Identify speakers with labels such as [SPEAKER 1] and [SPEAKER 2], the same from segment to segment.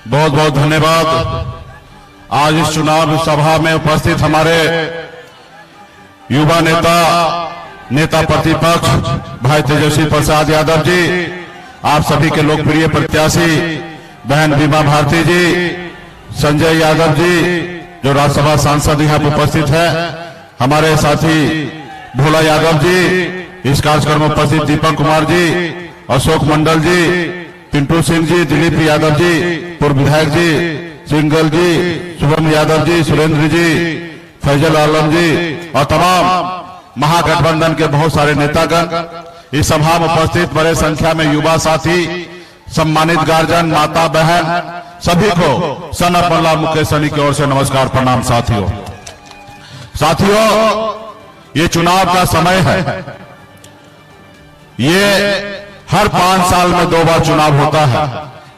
[SPEAKER 1] बहुत बहुत धन्यवाद। आज इस चुनाव सभा में उपस्थित हमारे युवा नेता प्रतिपक्ष भाई तेजस्वी प्रसाद यादव जी, आप सभी के लोकप्रिय प्रत्याशी बहन बीमा भारती जी, संजय यादव जी जो राज्यसभा सांसद यहाँ पर उपस्थित है, हमारे साथी भोला यादव जी, इस कार्यक्रम में उपस्थित दीपक कुमार जी, अशोक मंडल जी, पिंटू सिंह जी, दिलीप यादव जी, पूर्व विधायक जी, सिंगल जी, शुभम यादव जी, सुरेंद्र जी, फैजल आलम जी और तमाम महागठबंधन के बहुत सारे नेतागण, इस सभा में उपस्थित बड़े संख्या में युवा साथी, सम्मानित गार्जियन, माता बहन, सभी को सनत मल्ला मुकेश सहनी की ओर से नमस्कार प्रणाम। साथियों, ये चुनाव का समय है। ये हर 5 साल में 2 बार चुनाव होता है,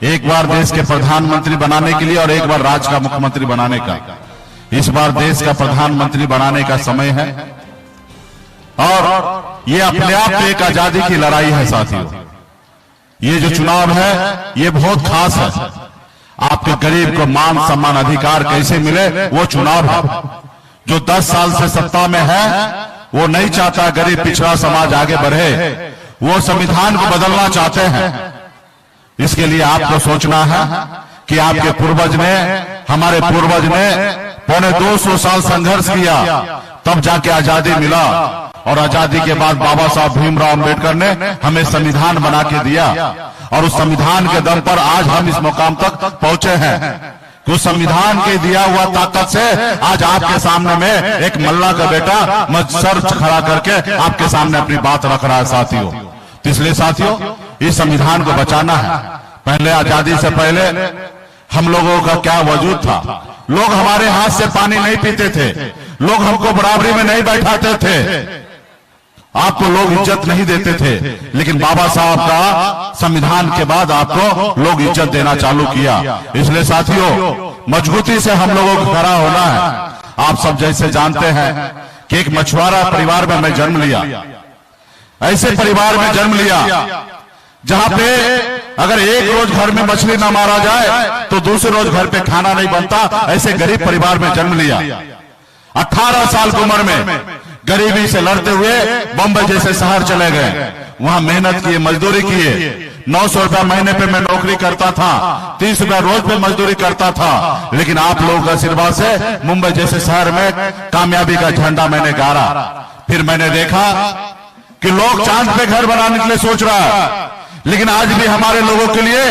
[SPEAKER 1] एक बार देश के प्रधानमंत्री बनाने के लिए और एक बार राज्य का मुख्यमंत्री बनाने का। इस बार देश का प्रधानमंत्री बनाने का समय है और ये अपने आप में एक आजादी की लड़ाई है। साथियों, ये जो चुनाव है ये बहुत खास है। आपके गरीब को मान सम्मान अधिकार कैसे मिले, वो चुनाव है। जो 10 साल से सत्ता में है वो नहीं चाहता गरीब पिछड़ा समाज आगे बढ़े, वो संविधान को बदलना चाहते हैं। इसके लिए आपको सोचना है कि आपके पूर्वज ने, हमारे पूर्वज ने 250 साल संघर्ष किया, तब जाके आजादी मिला। और आजादी के बाद बाबा साहब भीमराव अंबेडकर ने हमें संविधान बना के दिया और उस संविधान के दम पर आज हम इस मुकाम तक पहुंचे हैं। उस संविधान के दिया हुआ ताकत से आज आपके सामने में एक मल्ला का बेटा सर खड़ा करके आपके सामने अपनी बात रख रहा है। साथियों, तो इसलिए साथियों, इस संविधान को बचाना है। पहले आजादी से पहले हम लोगों का क्या वजूद था? लोग हमारे हाथ से पानी नहीं पीते थे, लोग हमको बराबरी में नहीं बैठाते थे, आपको लोग इज्जत नहीं देते थे। लेकिन बाबा साहब का संविधान के बाद आपको लोग इज्जत देना चालू किया। इसलिए साथियों, मजबूती से हम लोगों को खड़ा होना है। आप सब जैसे जानते हैं कि एक मछुआरा परिवार में मैं जन्म लिया, ऐसे परिवार में जन्म लिया जहां पे अगर एक रोज घर में मछली ना मारा जाए तो दूसरे रोज घर पे खाना नहीं बनता। ऐसे गरीब परिवार में जन्म लिया। 18 साल की उम्र में गरीबी से लड़ते हुए बम्बई जैसे शहर चले गए, वहां मेहनत किए, मजदूरी किए। 900 रुपया महीने पे मैं नौकरी करता था, 30 रुपया रोज पे मजदूरी करता था। लेकिन आप लोगों का आशीर्वाद से मुंबई जैसे शहर में कामयाबी का झंडा मैंने गाड़ा। फिर मैंने देखा कि लोग चांद पे घर बनाने के लिए सोच रहा है, लेकिन आज भी हमारे लोगों के लिए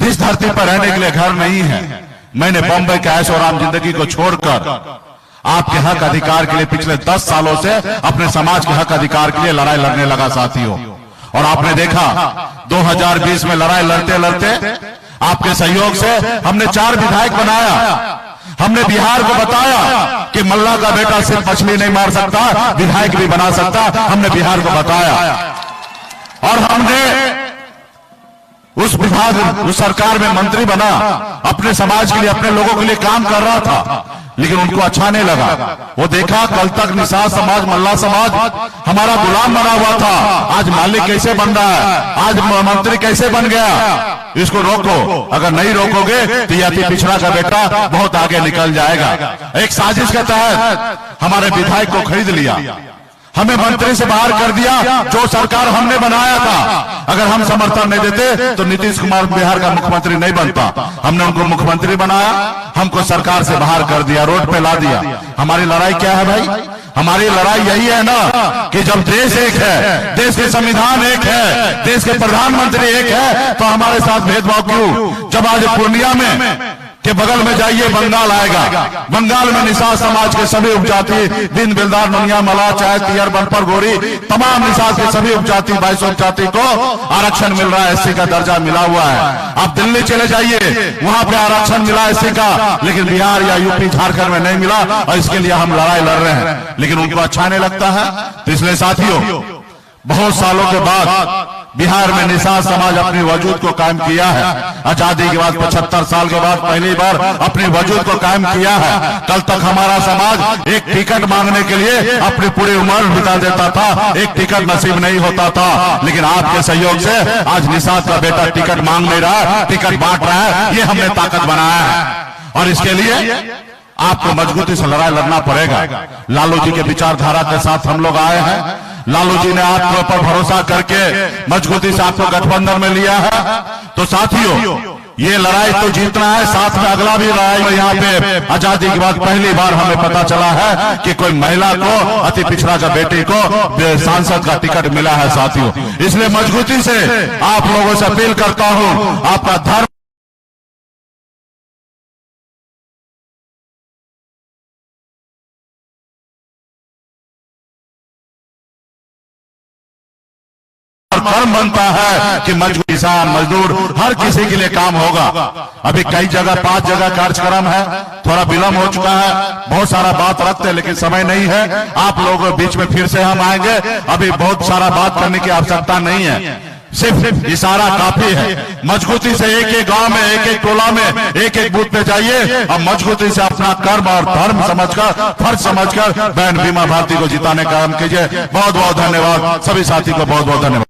[SPEAKER 1] इस धरती पर रहने के लिए घर नहीं है। मैंने बम्बई के ऐशो आराम जिंदगी को छोड़कर आपके हक अधिकार के लिए पिछले 10 सालों से अपने समाज के हक अधिकार के लिए लड़ाई लड़ने लगा। साथियों, और आपने देखा 2020 में लड़ाई लड़ते लड़ते आपके सहयोग से हमने 4 विधायक बनाया। हमने बिहार को बताया कि मल्ला का बेटा सिर्फ मछली नहीं मार सकता, विधायक भी बना सकता। हमने बिहार को बताया और हमने उस विभाग, उस सरकार में मंत्री बना, अपने समाज के लिए, अपने लोगों के लिए काम कर रहा था। लेकिन उनको अच्छा नहीं लगा। वो देखा कल तक निषाद समाज, मल्ला समाज हमारा गुलाम बना हुआ था, आज मालिक कैसे बन रहा है, आज मंत्री कैसे बन गया। इसको रोको, अगर नहीं रोकोगे तो ये अति पिछड़ा का बेटा बहुत आगे निकल जाएगा। एक साजिश के तहत हमारे विधायक को खरीद लिया, हमें मंत्री से बाहर कर दिया। जो सरकार हमने बनाया था, अगर हम समर्थन नहीं देते तो नीतीश कुमार बिहार का मुख्यमंत्री नहीं बनता। हमने उनको मुख्यमंत्री बनाया, हमको सरकार से बाहर कर दिया, रोड पे ला दिया। हमारी लड़ाई क्या है भाई? हमारी लड़ाई यही है ना कि जब देश एक है, देश के संविधान एक है, देश के प्रधानमंत्री एक है, तो हमारे साथ भेदभाव क्यों? जब आज पूर्णिया में के बगल में जाइए बंगाल आएगा, बंगाल में निषाद समाज के सभी उपजाति, दिन बिलदार, नुनिया, मला, चाय, तियर, बनपर, गोरी, तमाम निषाद के सभी उपजाति, 22 उपजाति को आरक्षण मिल रहा है, एससी का दर्जा मिला हुआ है। आप दिल्ली चले जाइए, वहां पे आरक्षण मिला एससी का, लेकिन बिहार या यूपी, झारखंड में नहीं मिला। और इसके लिए हम लड़ाई लड़ रहे हैं, लेकिन उनको अच्छा नहीं लगता है। तो इसलिए साथियों, बहुत सालों के बाद बिहार में निषाद समाज अपनी वजूद को कायम किया है। आजादी के बाद 75 साल के बाद पहली बार अपनी वजूद को कायम किया है। कल तक हमारा समाज एक टिकट मांगने के लिए अपनी पूरी उम्र बिता देता था, एक टिकट नसीब नहीं होता था। लेकिन आपके सहयोग से आज निषाद का बेटा टिकट मांग नहीं रहा है, टिकट बांट रहा है। ये हमने ताकत बनाया है और इसके लिए आपको मजबूती से लड़ाई लड़ना पड़ेगा। लालू जी के विचारधारा के साथ हम लोग आए हैं। लालू जी ने आपके ऊपर भरोसा करके मजबूती से आपको गठबंधन में लिया है। तो साथियों, ये लड़ाई तो जीतना है, साथ में अगला भी लड़ाई। यहाँ पे आजादी के बाद पहली बार हमें पता चला है कि कोई महिला को, अति पिछड़ा का बेटी को सांसद का टिकट मिला है साथियों। इसलिए मजबूती से आप लोगों से अपील करता हूं, आपका धर्म कर्म बनता है कि मजदूर, किसान, मजदूर हर किसी के लिए काम होगा। अभी कई जगह 5 जगह कार्यक्रम है, थोड़ा विलंब हो चुका है। बहुत सारा बात रखते हैं लेकिन समय नहीं है। आप लोगों के बीच में फिर से हम आएंगे। अभी बहुत सारा बात करने की आवश्यकता नहीं है, सिर्फ इशारा काफी है। मजबूती से एक एक गांव में, एक एक टोला में, एक एक बूथ पे जाइए और मजबूती से अपना कर्म और धर्म समझकर, फर्ज समझकर बहन बीमा भारती को जिताने का काम कीजिए। बहुत बहुत धन्यवाद सभी साथी को, बहुत बहुत धन्यवाद।